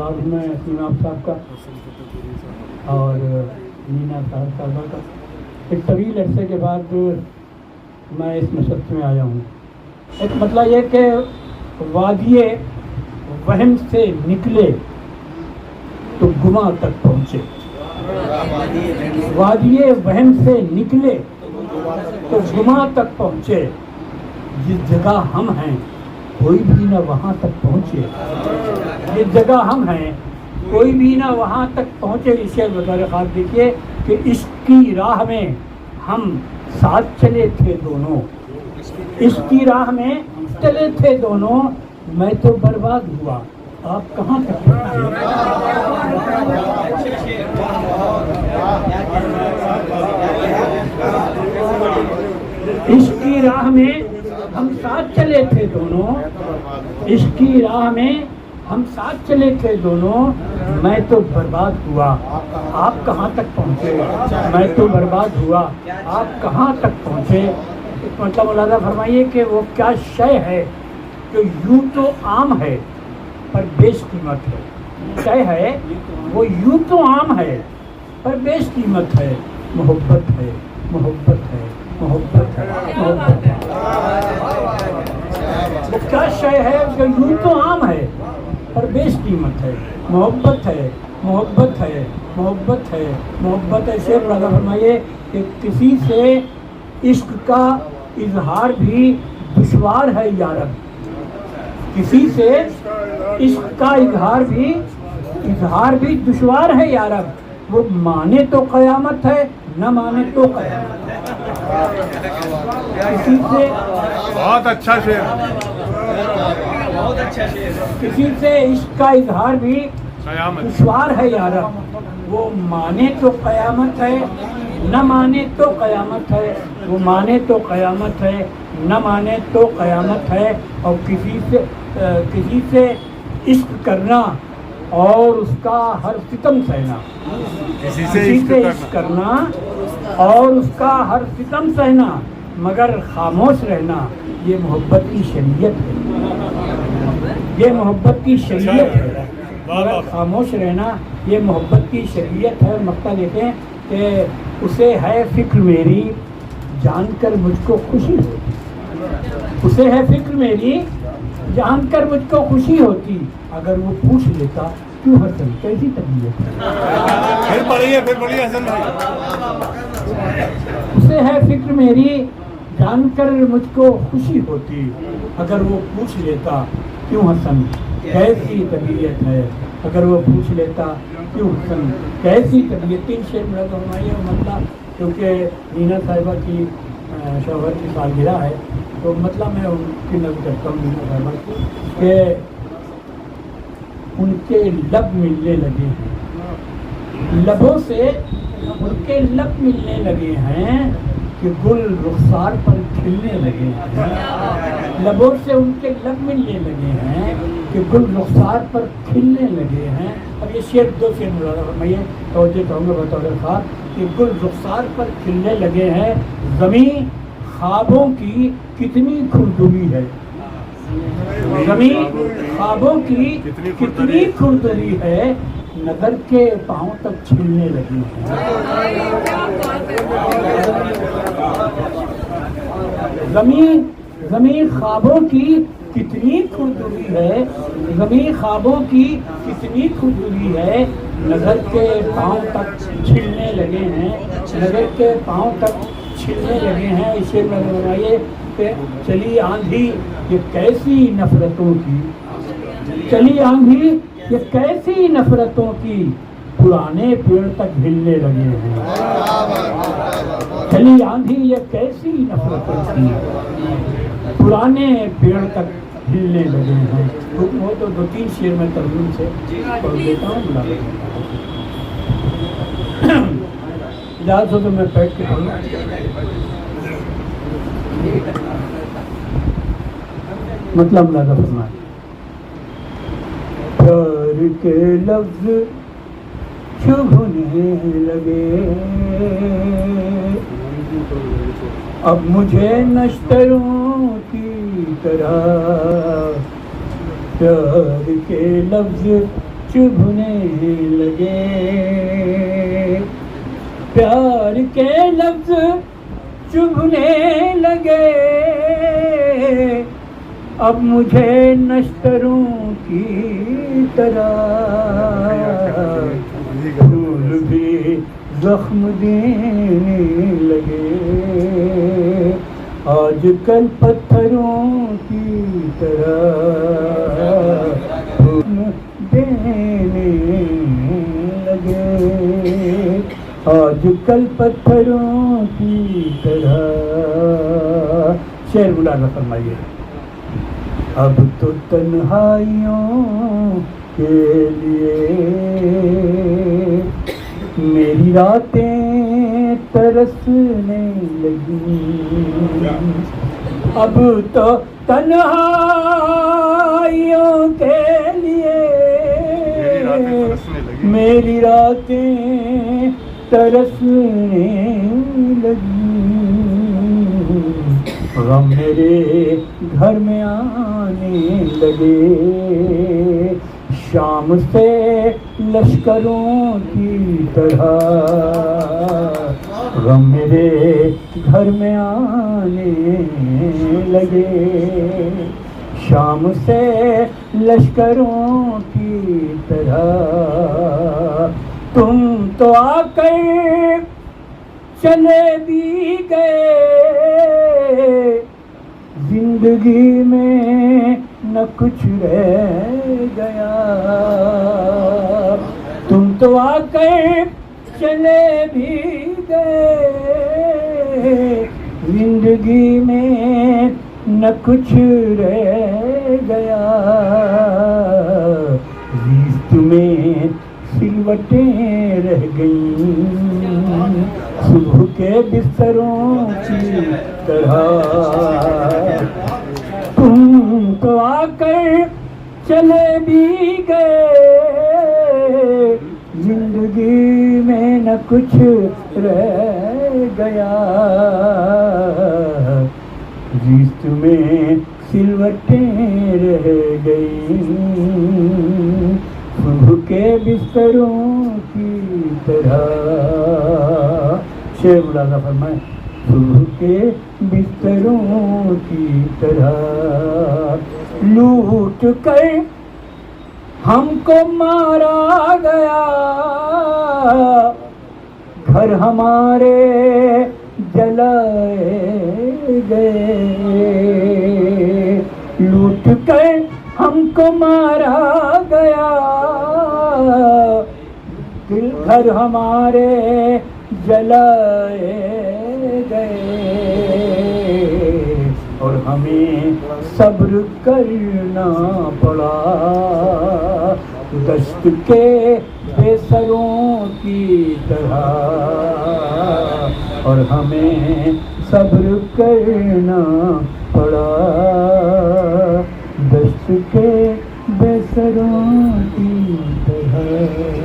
بعد میں سیماب صاحب کا اور نینا صاحبہ کا ایک طویل عرصے کے بعد میں اس نشست میں آیا ہوں. ایک مطلب یہ کہ وادی وہم سے نکلے تو گما تک پہنچے. وادی وہم سے نکلے تو گما تک پہنچے. جس جگہ ہم ہیں کوئی بھی نہ وہاں تک پہنچے. جس جگہ ہم ہیں کوئی بھی نہ وہاں تک پہنچے. اس شعر بطور خاص دیکھیے کہ عشق کی راہ میں ہم ساتھ چلے تھے دونوں. عشق کی راہ میں چلے تھے دونوں. میں تو برباد ہوا آپ کہاں تک پہنچے. عشق کی راہ میں ہم ساتھ چلے تھے دونوں. عشق کی راہ میں ہم ساتھ چلے تھے دونوں. میں تو برباد ہوا آپ کہاں تک پہنچے. میں تو برباد ہوا آپ کہاں تک پہنچے. مطلب ملاحظہ فرمائیے کہ وہ کیا شے ہے جو یوں تو عام ہے پر بیش قیمت ہے. شے ہے وہ یوں تو عام ہے پر بیش قیمت ہے. محبت ہے محبت ہے محبت ہے محبت ہے. وہ کیا شے ہے جو یوں تو عام ہے پر بیش قیمت ہے. محبت ہے محبت ہے محبت ہے محبت ہے. شعر ملاحظہ فرمائیے کہ کسی سے عشق کا اظہار بھی دشوار ہے یارب. کسی سے عشق کا اظہار بھی دشوار ہے یارب. وہ مانے تو قیامت ہے نہ مانے تو قیامت ہے. کسی سے بہت اچھا شعر. کسی سے عشق کا اظہار بھی دشوار ہے یارب. وہ مانے تو قیامت ہے نہ مانے تو قیامت ہے. وہ مانے تو قیامت ہے نہ مانے تو قیامت ہے. اور کسی سے عشق کرنا اور اس کا ہر ستم سہنا. کسی سے عشق کرنا اور اس کا ہر ستم سہنا مگر خاموش رہنا یہ محبت کی شریعت ہے. یہ محبت کی شریعت ہے. مگر خاموش رہنا یہ محبت کی شریعت ہے. مقطع دیکھیں کہ اسے ہے فکر میری جان کر مجھ کو خوشی ہوتی. اسے ہے فکر میری جان کر مجھ کو خوشی ہوتی. اگر وہ پوچھ لیتا کیوں حسن کیسی طبیعت ہے. پھر پڑھیے حسن بھائی. اسے ہے فکر میری جان کر مجھ کو خوشی ہوتی. اگر وہ پوچھ لیتا کیوں حسن کیسی طبیعت ہے. اگر وہ پوچھ لیتا کیوں حسن کیسی طبیعت. 3 شعر میرا فرمائیے. مطلب کیونکہ نینا صاحبہ کی شوہر کی سالگرہ ہے تو مطلب میں ان کی نظر کرتا ہوں نینا صاحبہ کی کہ ان کے لب ملنے لگے ہیں. لبوں سے ان کے لب ملنے لگے ہیں کہ گل رخسار پر کھلنے لگے ہیں. لبوں سے ان کے لب ملنے لگے ہیں کہ گل رخسار پر کھلنے لگے ہیں. اب یہ شعر 2 شعر ملاحظہ فرمائیے توجہ کروں گا بطور خاص کہ گل رخسار پر کھلنے لگے ہیں. زمین خوابوں کی کتنی کھردری ہے. زمین خوابوں کی کتنی کھردری ہے. نظر کے پاؤں تک چھلنے لگی ہے. زمین خوابوں کی کتنی کھردری ہے. زمین خوابوں کی کتنی کھردری ہے. نظر کے پاؤں تک چھلنے لگے ہیں. نظر کے پاؤں تک چھلنے لگے ہیں. اسے میں بنائیے کہ چلی آندھی یہ کیسی نفرتوں کی. چلی آندھی یہ کیسی نفرتوں کی پرانے پیڑ تک ہلنے لگے ہیں. چلی آندھی یہ کیسی نفرتوں کی پرانے پیڑ تک ہلنے لگے ہیں. وہ تو 2-3 شعر میں ترجمے سے پڑھ دیتا ہوں. اجازت ہو تو میں بیٹھ کے پڑھوں. مطلب ملاحظہ فرمائیں. پیار کے لفظ چبھنے لگے اب مجھے نشتروں کی طرح. پیار کے لفظ چبھنے لگے، پیار کے لفظ چبھنے لگے، اب مجھے نشتروں کی طرح پھول بھی زخم دینے لگے، آج کل پتھروں کی طرح پھول دینے لگے، آج کل پتھروں کی طرح۔ شعر ملاحظہ فرمائیے۔ اب تو تنہائیوں کے لیے میری راتیں ترسنے لگی، اب تو تنہائیوں کے لیے میری راتیں ترسنے لگی، غم میرے گھر میں آنے لگے، شام سے لشکروں کی طرح غم میرے گھر میں آنے لگے، شام سے لشکروں کی طرح۔ تم تو آ کر چلے بھی گئے، زندگی میں نہ کچھ رہ گیا، تم تو آ کر چلے بھی گئے، زندگی میں نہ کچھ رہ گیا، زیست میں سلوٹیں رہ گئیں، صبح کے بستروں کی طرح۔ تم تو آ کر چلے بھی گئے، زندگی میں نہ کچھ رہ گیا، زیست میں سلوٹیں رہ گئیں، صبح کے بستروں کی طرح۔ شعر ملاحظہ فرمائیں۔ صبح کے بستروں کی طرح لوٹ کر ہم کو مارا گیا، گھر ہمارے جلائے گئے، لوٹ کر ہم کو مارا گیا، گھر ہمارے جلائے گئے، اور ہمیں صبر کرنا پڑا دشت کے بے سروں کی طرح، اور ہمیں صبر کرنا پڑا دشت کے بے سروں کی طرح۔